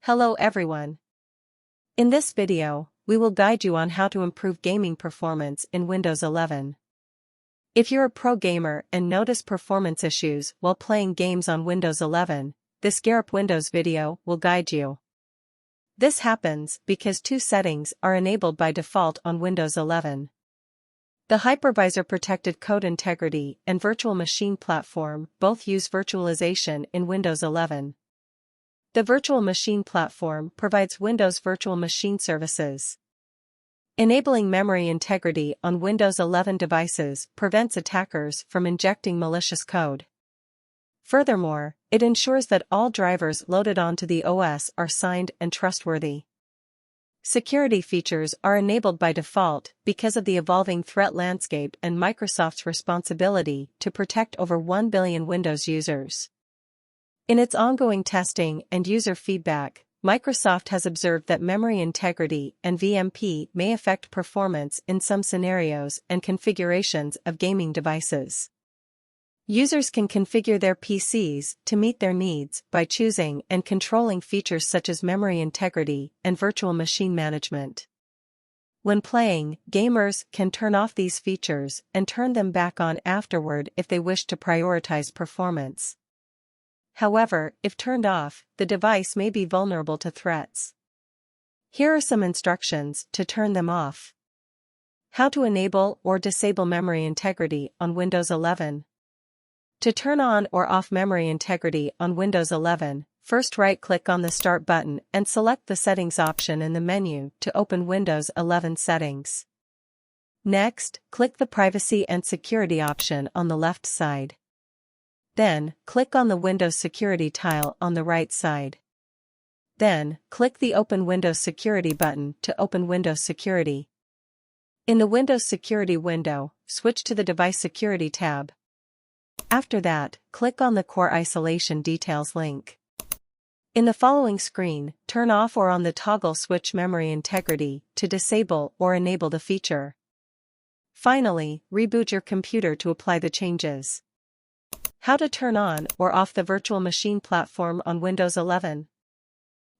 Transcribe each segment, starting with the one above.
Hello everyone. In this video, we will guide you on how to improve gaming performance in Windows 11. If you're a pro gamer and notice performance issues while playing games on Windows 11, this Garip Windows video will guide you. This happens because two settings are enabled by default on Windows 11. The Hypervisor Protected Code Integrity and Virtual Machine Platform both use virtualization in Windows 11. The Virtual Machine Platform provides Windows Virtual Machine services. Enabling memory integrity on Windows 11 devices prevents attackers from injecting malicious code. Furthermore, it ensures that all drivers loaded onto the OS are signed and trustworthy. Security features are enabled by default because of the evolving threat landscape and Microsoft's responsibility to protect over 1 billion Windows users. In its ongoing testing and user feedback, Microsoft has observed that memory integrity and VMP may affect performance in some scenarios and configurations of gaming devices. Users can configure their PCs to meet their needs by choosing and controlling features such as memory integrity and virtual machine management. When playing, gamers can turn off these features and turn them back on afterward if they wish to prioritize performance. However, if turned off, the device may be vulnerable to threats. Here are some instructions to turn them off. How to enable or disable memory integrity on Windows 11. To turn on or off memory integrity on Windows 11, first right-click on the Start button and select the Settings option in the menu to open Windows 11 settings. Next, click the Privacy and Security option on the left side. Then, click on the Windows Security tile on the right side. Then, click the Open Windows Security button to open Windows Security. In the Windows Security window, switch to the Device Security tab. After that, click on the Core Isolation Details link. In the following screen, turn off or on the toggle switch memory integrity to disable or enable the feature. Finally, reboot your computer to apply the changes. How to turn on or off the Virtual Machine Platform on Windows 11.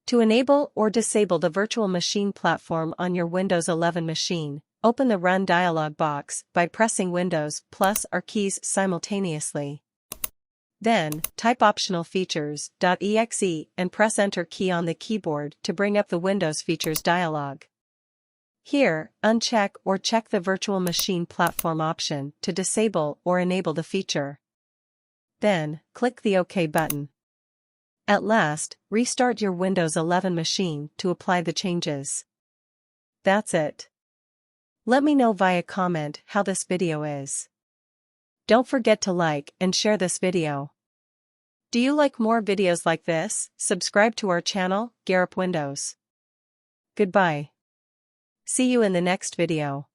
To enable or disable the Virtual Machine Platform on your Windows 11 machine, open the Run dialog box by pressing Windows plus R keys simultaneously. Then, type optional features.exe and press Enter key on the keyboard to bring up the Windows Features dialog. Here, uncheck or check the Virtual Machine Platform option to disable or enable the feature. Then, click the OK button. At last, restart your Windows 11 machine to apply the changes. That's it. Let me know via comment how this video is. Don't forget to like and share this video. Do you like more videos like this? Subscribe to our channel, Garip Windows. Goodbye. See you in the next video.